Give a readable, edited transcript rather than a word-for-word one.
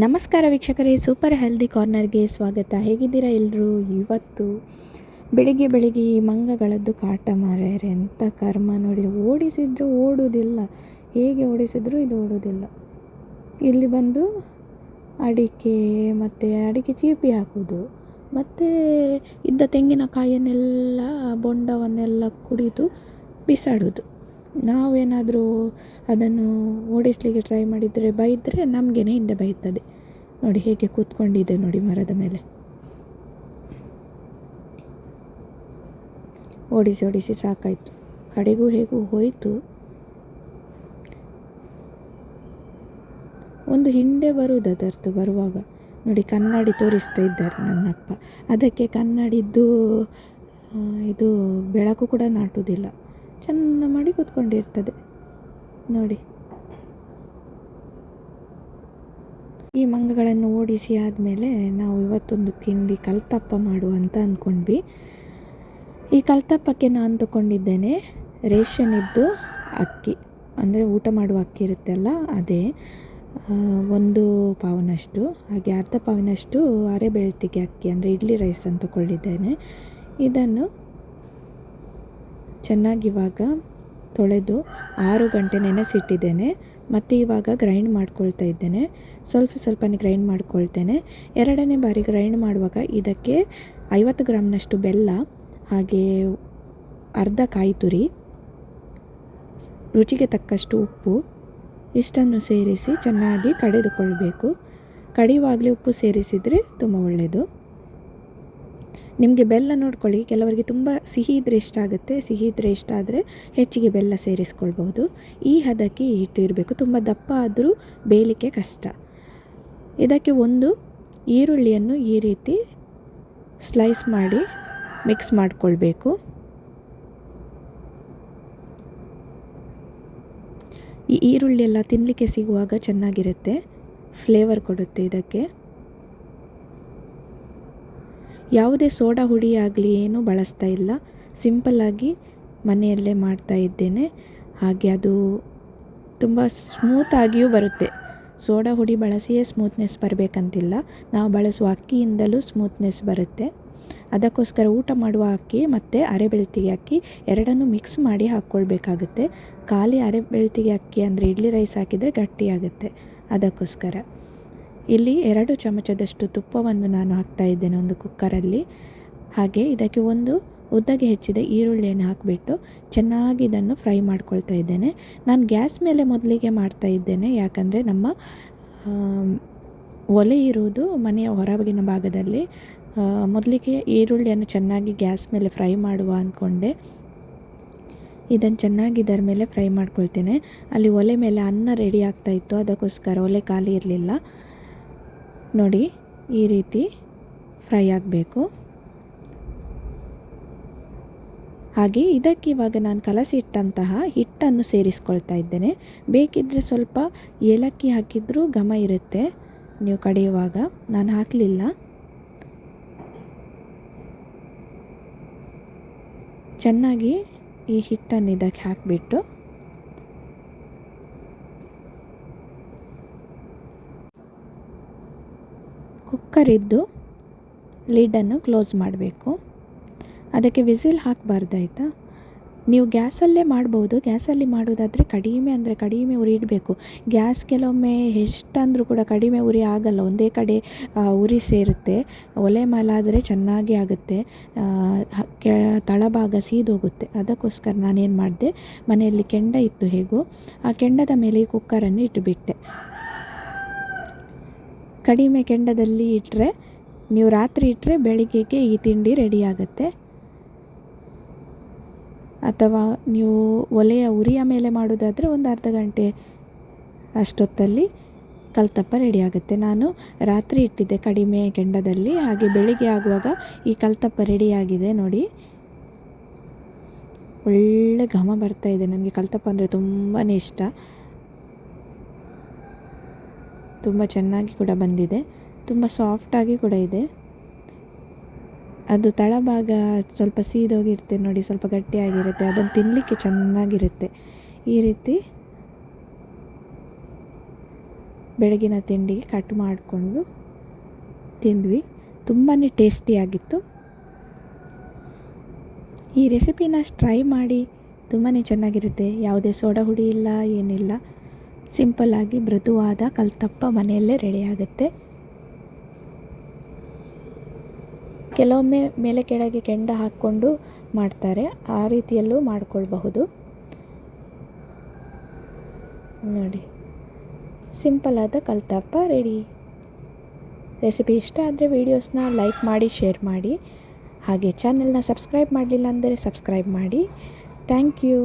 ನಮಸ್ಕಾರ ವೀಕ್ಷಕರೇ, super healthy ಕಾರ್ನರ್ಗೆ ಸ್ವಾಗತ. ಹೇಗಿದ್ದೀರಾ ಎಲ್ಲರೂ? ಇವತ್ತು ಬೆಳಿಗ್ಗೆ ಈ ಮಂಗಗಳದ್ದು ಕಾಟ ಮಾರ್ಯಾರೆ, ಎಂಥ ಕರ್ಮ ನೋಡಿ. ಓಡಿಸಿದ್ರು ಓಡೋದಿಲ್ಲ, ಹೇಗೆ ಓಡಿಸಿದ್ರು ಇದು ಓಡೋದಿಲ್ಲ. ಇಲ್ಲಿ ಬಂದು ಅಡಿಕೆ ಚೀಪಿ ಹಾಕೋದು, ಮತ್ತು ಇದ್ದ ತೆಂಗಿನಕಾಯಿಯನ್ನೆಲ್ಲ ಬೊಂಡವನ್ನೆಲ್ಲ ಕುಡಿದು ಬಿಸಾಡೋದು. ನಾವೇನಾದರೂ ಅದನ್ನು ಓಡಿಸಲಿಕ್ಕೆ ಟ್ರೈ ಮಾಡಿದರೆ ಬೈದರೆ ನಮಗೇನೆ ಹಿಂದೆ ಬೈತದೆ. ನೋಡಿ ಹೇಗೆ ಕೂತ್ಕೊಂಡಿದೆ ನೋಡಿ ಮರದ ಮೇಲೆ. ಓಡಿಸಿ ಸಾಕಾಯಿತು, ಕಡೆಗೂ ಹೇಗೂ ಹೋಯಿತು. ಒಂದು ಹಿಂಡೆ ಬರುವುದು ಅದರದ್ದು. ಬರುವಾಗ ನೋಡಿ ಕನ್ನಡಿ ತೋರಿಸ್ತಾ ಇದ್ದಾರೆ ನನ್ನಪ್ಪ. ಅದಕ್ಕೆ ಕನ್ನಡಿದ್ದು ಇದು ಬೆಳಕು ಕೂಡ ನಾಟುವುದಿಲ್ಲ, ಚೆಂದ ಮಾಡಿ ಕೂತ್ಕೊಂಡಿರ್ತದೆ ನೋಡಿ. ಈ ಮಂಗಗಳನ್ನು ಓಡಿಸಿ ಆದಮೇಲೆ ನಾವು ಇವತ್ತೊಂದು ತಿಂಡಿ ಕಲ್ತಪ್ಪ ಮಾಡುವ ಅಂತ ಅಂದ್ಕೊಂಡ್ವಿ. ಈ ಕಲ್ತಪ್ಪಕ್ಕೆ ನಾನು ತಗೊಂಡಿದ್ದೇನೆ ರೇಷನ್ ಅಕ್ಕಿ, ಅಂದರೆ ಊಟ ಮಾಡುವ ಅಕ್ಕಿ ಇರುತ್ತಲ್ಲ ಅದೇ, 1 ಪಾವನಷ್ಟು, ಹಾಗೆ ಅರ್ಧ ಪಾವಿನಷ್ಟು ಅರೆ ಬೆಳ್ತಿಗೆ ಅಕ್ಕಿ, ಅಂದರೆ ಇಡ್ಲಿ ರೈಸ್ ಅಂತ ತಗೊಂಡಿದ್ದೇನೆ. ಇದನ್ನು ಚೆನ್ನಾಗಿ ಇವಾಗ ತೊಳೆದು 6 ಗಂಟೆ ನೆನೆಸಿಟ್ಟಿದ್ದೇನೆ. ಮತ್ತು ಇವಾಗ ಗ್ರೈಂಡ್ ಮಾಡ್ಕೊಳ್ತಾ ಇದ್ದೇನೆ. ಸ್ವಲ್ಪನೇ ಗ್ರೈಂಡ್ ಮಾಡ್ಕೊಳ್ತೇನೆ. ಎರಡನೇ ಬಾರಿ ಗ್ರೈಂಡ್ ಮಾಡುವಾಗ ಇದಕ್ಕೆ 50 ಗ್ರಾಮ್ನಷ್ಟು ಬೆಲ್ಲ, ಹಾಗೆ ಅರ್ಧ ಕಾಯಿ ತುರಿ, ರುಚಿಗೆ ತಕ್ಕಷ್ಟು ಉಪ್ಪು, ಇಷ್ಟನ್ನು ಸೇರಿಸಿ ಚೆನ್ನಾಗಿ ಕಡೆದುಕೊಳ್ಬೇಕು. ಕಡಿಯುವಾಗಲೇ ಉಪ್ಪು ಸೇರಿಸಿದರೆ ತುಂಬ ಒಳ್ಳೆಯದು. ನಿಮಗೆ ಬೆಲ್ಲ ನೋಡ್ಕೊಳ್ಳಿ, ಕೆಲವರಿಗೆ ತುಂಬ ಸಿಹಿ ಇದ್ದರೆ ಇಷ್ಟ ಆಗುತ್ತೆ. ಸಿಹಿ ಇದ್ದರೆ ಇಷ್ಟ ಆದರೆ ಹೆಚ್ಚಿಗೆ ಬೆಲ್ಲ ಸೇರಿಸ್ಕೊಳ್ಬೋದು. ಈ ಹದಕ್ಕೆ ಹಿಟ್ಟು ಇರಬೇಕು, ತುಂಬ ದಪ್ಪ ಆದರೂ ಬೇಯಲಿಕ್ಕೆ ಕಷ್ಟ. ಇದಕ್ಕೆ 1 ಈರುಳ್ಳಿಯನ್ನು ಈ ರೀತಿ ಸ್ಲೈಸ್ ಮಾಡಿ ಮಿಕ್ಸ್ ಮಾಡಿಕೊಳ್ಬೇಕು. ಈ ಈರುಳ್ಳಿ ಎಲ್ಲ ತಿನ್ನಲಿಕ್ಕೆ ಸಿಗುವಾಗ ಚೆನ್ನಾಗಿರುತ್ತೆ, ಫ್ಲೇವರ್ ಕೊಡುತ್ತೆ ಇದಕ್ಕೆ. ಯಾವುದೇ ಸೋಡಾ ಹುಡಿ ಆಗಲಿ ಏನೂ ಬಳಸ್ತಾ ಇಲ್ಲ, ಸಿಂಪಲ್ಲಾಗಿ ಮನೆಯಲ್ಲೇ ಮಾಡ್ತಾ ಇದ್ದೇನೆ. ಹಾಗೆ ಅದು ತುಂಬ ಸ್ಮೂತಾಗಿಯೂ ಬರುತ್ತೆ. ಸೋಡಾ ಹುಡಿ ಬಳಸಿಯೇ ಸ್ಮೂತ್ನೆಸ್ ಬರಬೇಕಂತಿಲ್ಲ, ನಾವು ಬಳಸುವ ಅಕ್ಕಿಯಿಂದಲೂ ಸ್ಮೂತ್ನೆಸ್ ಬರುತ್ತೆ. ಅದಕ್ಕೋಸ್ಕರ ಊಟ ಮಾಡುವ ಅಕ್ಕಿ ಮತ್ತು ಅರೆ ಬೆಳ್ತಿಗೆ ಅಕ್ಕಿ ಎರಡನ್ನೂ ಮಿಕ್ಸ್ ಮಾಡಿ ಹಾಕ್ಕೊಳ್ಬೇಕಾಗುತ್ತೆ. ಖಾಲಿ ಅರೆ ಬೆಳ್ತಿಗೆ ಅಕ್ಕಿ ಅಂದರೆ ಇಡ್ಲಿ ರೈಸ್ ಹಾಕಿದರೆ ಗಟ್ಟಿಯಾಗುತ್ತೆ, ಅದಕ್ಕೋಸ್ಕರ. ಇಲ್ಲಿ 2 ಚಮಚದಷ್ಟು ತುಪ್ಪವನ್ನು ನಾನು ಹಾಕ್ತಾ ಇದ್ದೇನೆ ಒಂದು ಕುಕ್ಕರಲ್ಲಿ. ಹಾಗೆ ಇದಕ್ಕೆ 1 ಉದ್ದಗೆ ಹೆಚ್ಚಿದ ಈರುಳ್ಳಿಯನ್ನು ಹಾಕಿಬಿಟ್ಟು ಚೆನ್ನಾಗಿ ಇದನ್ನು ಫ್ರೈ ಮಾಡ್ಕೊಳ್ತಾ ಇದ್ದೇನೆ. ನಾನು ಗ್ಯಾಸ್ ಮೇಲೆ ಮೊದಲಿಗೆ ಮಾಡ್ತಾ ಇದ್ದೇನೆ, ಯಾಕಂದರೆ ನಮ್ಮ ಒಲೆ ಇರುವುದು ಮನೆಯ ಹೊರಗಿನ ಭಾಗದಲ್ಲಿ. ಮೊದಲಿಗೆ ಈರುಳ್ಳಿಯನ್ನು ಚೆನ್ನಾಗಿ ಗ್ಯಾಸ್ ಮೇಲೆ ಫ್ರೈ ಮಾಡುವ ಅಂದ್ಕೊಂಡೆ. ಇದನ್ನು ಚೆನ್ನಾಗಿ ಇದರ ಮೇಲೆ ಫ್ರೈ ಮಾಡ್ಕೊಳ್ತೇನೆ. ಅಲ್ಲಿ ಒಲೆ ಮೇಲೆ ಅನ್ನ ರೆಡಿ ಆಗ್ತಾ ಇತ್ತು, ಅದಕ್ಕೋಸ್ಕರ ಒಲೆ ಖಾಲಿ ಇರಲಿಲ್ಲ. ನೋಡಿ ಈ ರೀತಿ ಫ್ರೈ ಆಗಬೇಕು. ಹಾಗೆ ಇದಕ್ಕೆ ಇವಾಗ ನಾನು ಕಲಸಿಟ್ಟಂತಹ ಹಿಟ್ಟನ್ನು ಸೇರಿಸ್ಕೊಳ್ತಾ ಇದ್ದೇನೆ. ಬೇಕಿದ್ದರೆ ಸ್ವಲ್ಪ ಏಲಕ್ಕಿ ಹಾಕಿದರೂ ಘಮ ಇರುತ್ತೆ ನೀವು ಕಡಿಯುವಾಗ, ನಾನು ಹಾಕಲಿಲ್ಲ. ಚೆನ್ನಾಗಿ ಈ ಹಿಟ್ಟನ್ನು ಇದಕ್ಕೆ ಹಾಕಿಬಿಟ್ಟು ಕುಕ್ಕರಿದ್ದು ಲಿಡ್ಡನ್ನು ಕ್ಲೋಸ್ ಮಾಡಬೇಕು. ಅದಕ್ಕೆ ವಿಸಿಲ್ ಹಾಕಬಾರ್ದು, ಆಯಿತಾ? ನೀವು ಗ್ಯಾಸಲ್ಲೇ ಮಾಡ್ಬೋದು. ಗ್ಯಾಸಲ್ಲಿ ಮಾಡೋದಾದರೆ ಕಡಿಮೆ ಉರಿ ಇಡಬೇಕು. ಗ್ಯಾಸ್ ಕೆಲವೊಮ್ಮೆ ಎಷ್ಟಂದರೂ ಕೂಡ ಕಡಿಮೆ ಉರಿ ಆಗಲ್ಲ, ಒಂದೇ ಕಡೆ ಉರಿ ಸೇರುತ್ತೆ. ಒಲೆ ಮೇಲಾದರೆ ಚೆನ್ನಾಗಿ ಆಗುತ್ತೆ, ತಳಭಾಗ ಸೀದೋಗುತ್ತೆ. ಅದಕ್ಕೋಸ್ಕರ ನಾನೇನು ಮಾಡಿದೆ, ಮನೆಯಲ್ಲಿ ಕೆಂಡ ಇತ್ತು ಹೇಗೂ, ಆ ಕೆಂಡದ ಮೇಲೆ ಈ ಕುಕ್ಕರನ್ನು ಇಟ್ಟುಬಿಟ್ಟೆ. ಕಡಿಮೆ ಕೆಂಡದಲ್ಲಿ ಇಟ್ಟರೆ, ನೀವು ರಾತ್ರಿ ಇಟ್ಟರೆ ಬೆಳಿಗ್ಗೆಗೆ ಈ ತಿಂಡಿ ರೆಡಿ ಆಗುತ್ತೆ. ಅಥವಾ ನೀವು ಒಲೆಯ ಉರಿಯ ಮೇಲೆ ಮಾಡೋದಾದರೆ ಒಂದು ಅರ್ಧ ಗಂಟೆ ಅಷ್ಟೊತ್ತಲ್ಲಿ ಕಲ್ತಪ್ಪ ರೆಡಿ ಆಗುತ್ತೆ. ನಾನು ರಾತ್ರಿ ಇಟ್ಟಿದ್ದೆ ಕಡಿಮೆ ಕೆಂಡದಲ್ಲಿ, ಹಾಗೆ ಬೆಳಿಗ್ಗೆ ಆಗುವಾಗ ಈ ಕಲ್ತಪ್ಪ ರೆಡಿಯಾಗಿದೆ ನೋಡಿ. ಒಳ್ಳೆ ಘಮ ಬರ್ತಾ ಇದೆ. ನನಗೆ ಕಲ್ತಪ್ಪ ಅಂದರೆ ತುಂಬಾ ಇಷ್ಟ. ತುಂಬ ಚೆನ್ನಾಗಿ ಕೂಡ ಬಂದಿದೆ, ತುಂಬ ಸಾಫ್ಟಾಗಿ ಕೂಡ ಇದೆ. ಅದು ತಳಭಾಗ ಸ್ವಲ್ಪ ಸೀದೋಗಿರುತ್ತೆ ನೋಡಿ, ಸ್ವಲ್ಪ ಗಟ್ಟಿಯಾಗಿರುತ್ತೆ, ಅದನ್ನು ತಿನ್ನಲಿಕ್ಕೆ ಚೆನ್ನಾಗಿರುತ್ತೆ. ಈ ರೀತಿ ಬೆಳಗಿನ ತಿಂಡಿಗೆ ಕಟ್ ಮಾಡಿಕೊಂಡು ತಿಂದ್ವಿ. ತುಂಬಾ ಟೇಸ್ಟಿಯಾಗಿತ್ತು. ಈ ರೆಸಿಪಿನ ಟ್ರೈ ಮಾಡಿ, ತುಂಬಾ ಚೆನ್ನಾಗಿರುತ್ತೆ. ಯಾವುದೇ ಸೋಡಾ ಹುಡಿ ಇಲ್ಲ, ಏನಿಲ್ಲ. ಸಿಂಪಲ್ಲಾಗಿ ಮೃದುವಾದ ಕಲ್ತಪ್ಪ ಮನೆಯಲ್ಲೇ ರೆಡಿಯಾಗುತ್ತೆ. ಕೆಲವೊಮ್ಮೆ ಮೇಲೆ ಕೆಳಗೆ ಕೆಂಡ ಹಾಕ್ಕೊಂಡು ಮಾಡ್ತಾರೆ, ಆ ರೀತಿಯಲ್ಲೂ ಮಾಡ್ಕೊಳ್ಬಹುದು. ನೋಡಿ, ಸಿಂಪಲ್ಲಾದ ಕಲ್ತಪ್ಪ ರೆಡಿ. ರೆಸಿಪಿ ಇಷ್ಟ ಆದರೆ ವೀಡಿಯೋಸ್ನ ಲೈಕ್ ಮಾಡಿ, ಶೇರ್ ಮಾಡಿ. ಹಾಗೆ ಚಾನೆಲ್ನ ಸಬ್ಸ್ಕ್ರೈಬ್ ಮಾಡಲಿಲ್ಲ ಅಂದರೆ ಸಬ್ಸ್ಕ್ರೈಬ್ ಮಾಡಿ. Thank you.